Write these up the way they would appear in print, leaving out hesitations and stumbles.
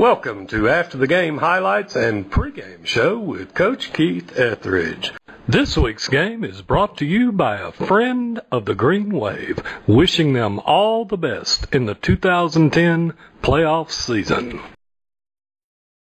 Welcome to After the Game Highlights and Pregame Show with Coach Keith Etheredge. This week's game is brought to you by a friend of the Green Wave, wishing them all the best in the 2010 playoff season.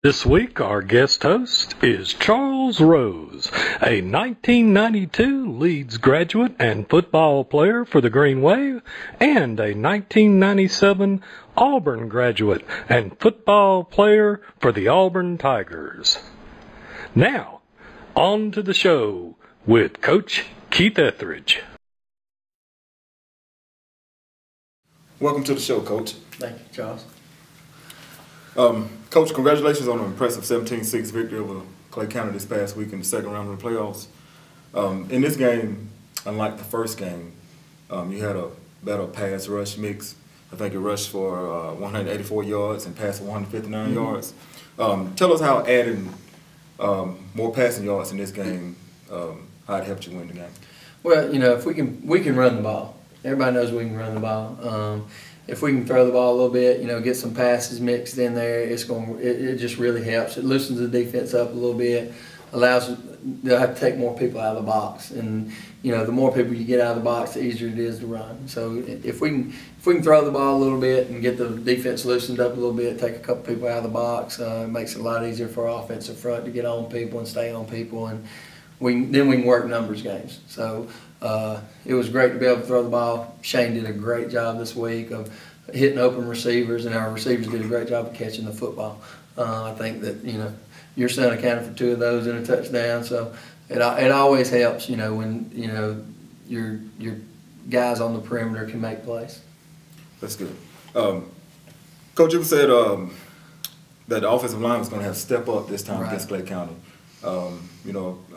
This week, our guest host is Charles Rose, a 1992 Leeds graduate and football player for the Green Wave, and a 1997 Auburn graduate and football player for the Auburn Tigers. Now, on to the show with Coach Keith Etheredge. Welcome to the show, Coach. Thank you, Charles. Coach, congratulations on an impressive 17-6 victory over Clay County this past week in the second round of the playoffs. In this game, unlike the first game, you had a better pass rush mix. I think it rushed for 184 yards and passed for 159 yards. Tell us how adding more passing yards in this game, how it helped you win the game. Well, if we can run the ball. Everybody knows we can run the ball. If we can throw the ball a little bit, get some passes mixed in there, it just really helps. It loosens the defense up a little bit, allows they'll have to take more people out of the box, and the more people you get out of the box, the easier it is to run. So if we can throw the ball a little bit and get the defense loosened up a little bit, take a couple people out of the box, it makes it a lot easier for our offensive front to get on people and stay on people, and then we can work numbers games. So it was great to be able to throw the ball. Shane did a great job this week of hitting open receivers, and our receivers did a great job of catching the football. I think that your son accounted for 2 of those in a touchdown. So it always helps when your guys on the perimeter can make plays. That's good. Coach, you said that the offensive line was going to have to step up this time against Clay County. I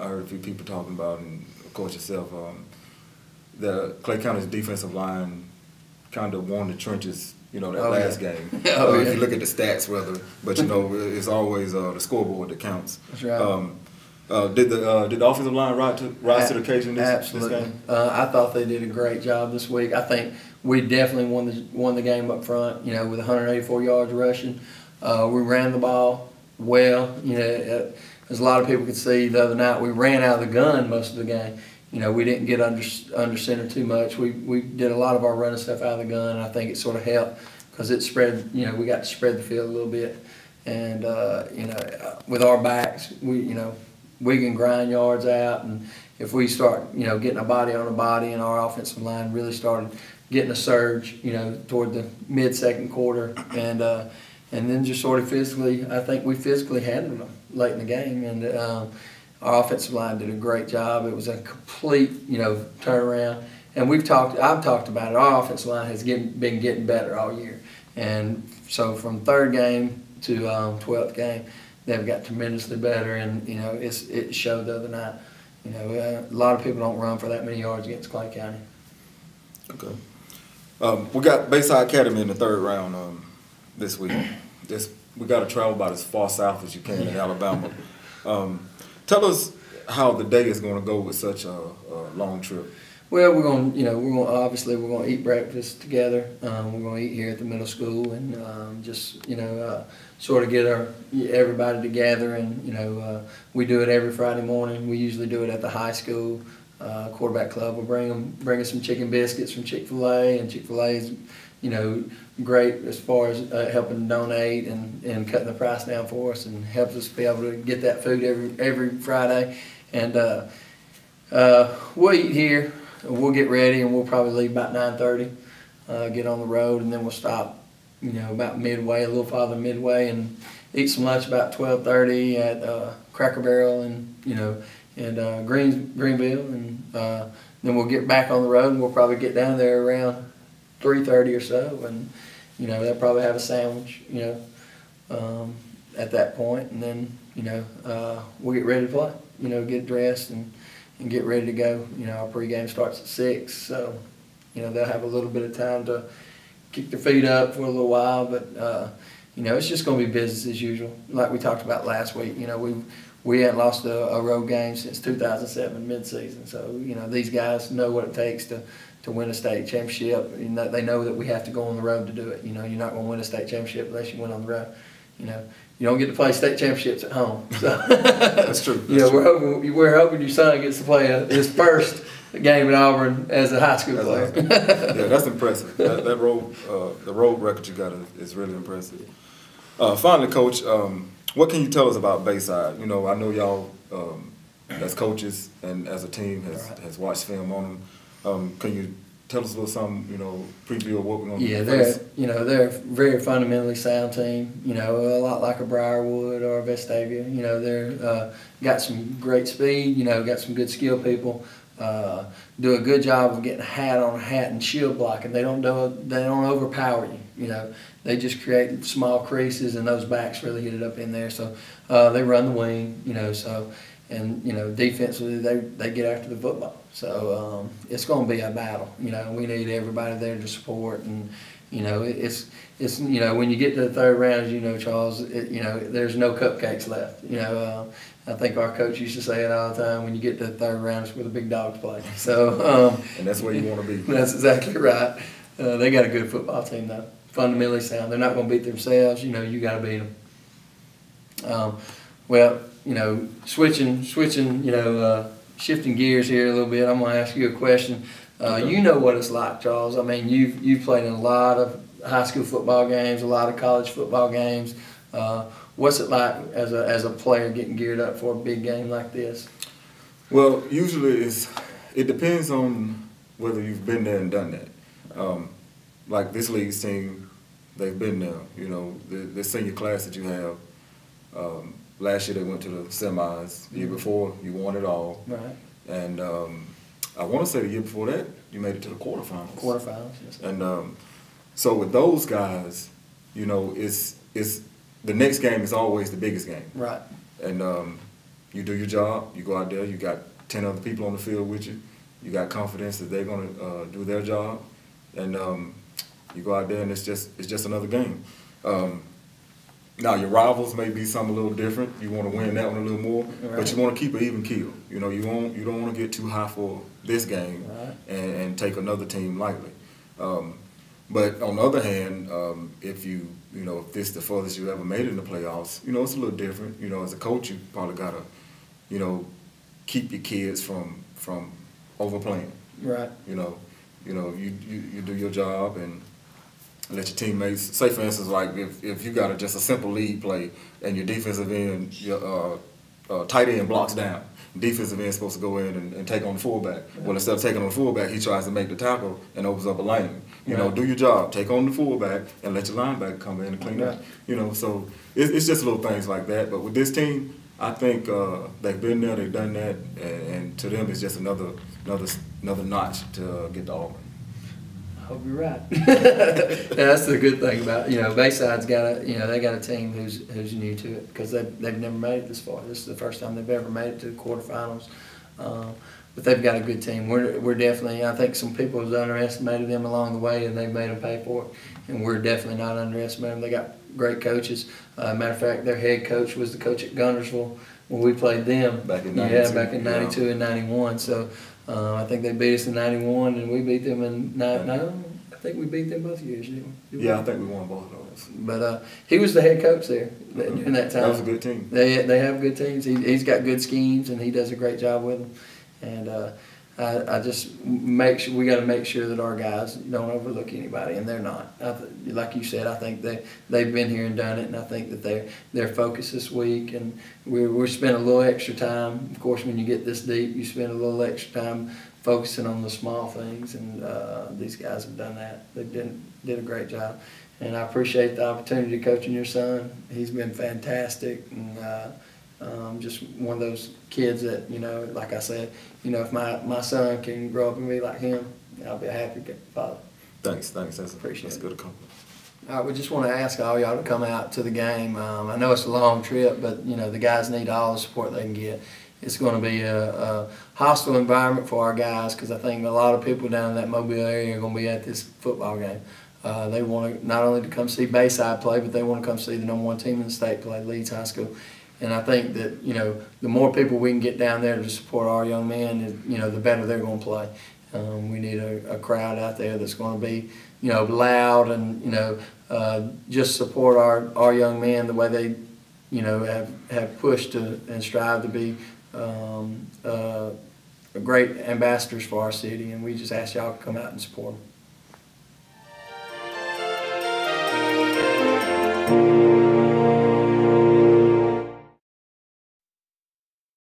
heard a few people talking about, and of course yourself, the Clay County's defensive line kind of won the trenches, last game. If you look at the stats, but it's always the scoreboard that counts. That's right. Did the offensive line rise to the occasion this game? I thought they did a great job this week. I think we definitely won the game up front. With 184 yards rushing, we ran the ball well. As a lot of people could see the other night, we ran out of the gun most of the game. We didn't get under center too much. We did a lot of our running stuff out of the gun, and I think it sort of helped because it spread. We got to spread the field a little bit, and with our backs, we can grind yards out, and if we start getting a body on a body, and our offensive line really started getting a surge, toward the mid-second quarter, and then just sort of physically, I think we physically handled them late in the game, and our offensive line did a great job. It was a complete, turnaround. And I've talked about it. Our offensive line has been getting better all year. And so from third game to 12th game, they've got tremendously better. And, it showed the other night. A lot of people don't run for that many yards against Clay County. Okay. We got Bayside Academy in the third round this week. We got to travel about as far south as you can in Alabama. Tell us how the day is going to go with such a long trip. Well, we're going to eat breakfast together. We're going to eat here at the middle school and sort of get everybody together. And we do it every Friday morning. We usually do it at the high school quarterback club. We'll bring us some chicken biscuits from Chick-fil-A, and Chick-fil-A is great as far as helping donate and cutting the price down for us, and helps us be able to get that food every Friday. And we'll eat here. We'll get ready, and we'll probably leave about 9:30, get on the road, and then we'll stop, about midway, a little farther midway, and eat some lunch about 12:30 at Cracker Barrel and Greenville, and then we'll get back on the road, and we'll probably get down there around 3:30 or so, and they'll probably have a sandwich, at that point, and then we'll get ready to play. Get dressed and get ready to go. Our pregame starts at 6, so they'll have a little bit of time to kick their feet up for a little while, but it's just going to be business as usual, like we talked about last week. We hadn't lost a road game since 2007 midseason, so these guys know what it takes to win a state championship. They know that we have to go on the road to do it. You're not going to win a state championship unless you win on the road. You don't get to play state championships at home. So That's true. We're hoping your son gets to play his first game at Auburn as a high school player. Yeah, that's impressive. The road record you got is really impressive. Finally, Coach, what can you tell us about Bayside? I know y'all as coaches and as a team has watched film on them. Can you tell us a little something, preview of what we're going to do? They're a very fundamentally sound team, a lot like a Briarwood or a Vestavia. They're got some great speed, got some good skill people. Do a good job of getting a hat on a hat and shield blocking. They don't overpower you. They just create small creases, and those backs really hit it up in there. So they run the wing. Defensively they get after the football. So it's going to be a battle. We need everybody there to support, and it's when you get to the third round, as Charles, there's no cupcakes left. I think our coach used to say it all the time. When you get to the third round, it's where the big dogs play. So and that's where you want to be. That's exactly right. They got a good football team though. Fundamentally sound. They're not going to beat themselves. You got to beat them. Switching. Shifting gears here a little bit. I'm going to ask you a question. You know what it's like, Charles. I mean, you've played in a lot of high school football games, a lot of college football games. What's it like as a player getting geared up for a big game like this? Well, usually it depends on whether you've been there and done that. Like this Leeds team, they've been there. The senior class that you have. Last year they went to the semis. The year before you won it all. Right. And I want to say the year before that you made it to the quarterfinals. Yes. And so with those guys, it's the next game is always the biggest game. Right. And you do your job. You go out there. You got 10 other people on the field with you. You got confidence that they're going to do their job, and you go out there and it's just another game. Now your rivals may be something a little different. You want to win that one a little more, right. But you want to keep an even keel. You don't want to get too high for this game, right. and take another team lightly. But on the other hand, if if this is the furthest you ever made it in the playoffs, it's a little different. As a coach, you probably gotta, keep your kids from overplaying. Right. You do your job and let your teammates. Say for instance, like if you got just a simple lead play and your defensive end, your tight end blocks down. Defensive end is supposed to go in and take on the fullback. Yeah. Well, instead of taking on the fullback, he tries to make the tackle and opens up a lane. Do your job. Take on the fullback and let your linebacker come in and clean up. So it's just little things like that. But with this team, I think they've been there, they've done that, and to them it's just another notch to get to Auburn. I hope you're right. That's the good thing about Bayside's got they got a team who's new to it because they've never made it this far. This is the first time they've ever made it to the quarterfinals. But they've got a good team. We're definitely. I think some people have underestimated them along the way, and they've made them pay for it. And we're definitely not underestimating them. They got great coaches. Matter of fact, their head coach was the coach at Guntersville when we played them back in '92. Yeah, back in '92 and '91. So. I think they beat us in '91, and we beat them in '99. I think we beat them both years, didn't we? Yeah, I think we won both of those. But he was the head coach there during that time. That was a good team. They have good teams. He's got good schemes, and he does a great job with them. And I just we got to make sure that our guys don't overlook anybody, and they're not. Like you said, I think they've been here and done it, and I think that they're focused this week, and we're spending a little extra time. Of course, when you get this deep, you spend a little extra time focusing on the small things, and these guys have done that. They did a great job, and I appreciate the opportunity to coaching your son. He's been fantastic, and just one of those kids that, like I said, if my son can grow up and be like him, I'll be a happy father. Thanks. That's a good compliment. All right, we just want to ask all y'all to come out to the game. I know it's a long trip, but, the guys need all the support they can get. It's going to be a hostile environment for our guys because I think a lot of people down in that Mobile area are going to be at this football game. They want to not only to come see Bayside play, but they want to come see the #1 team in the state play, Leeds High School. And I think that, the more people we can get down there to support our young men, the better they're going to play. We need a crowd out there that's going to be, loud and, just support our young men the way they, have pushed and strive to be great ambassadors for our city. And we just ask y'all to come out and support them.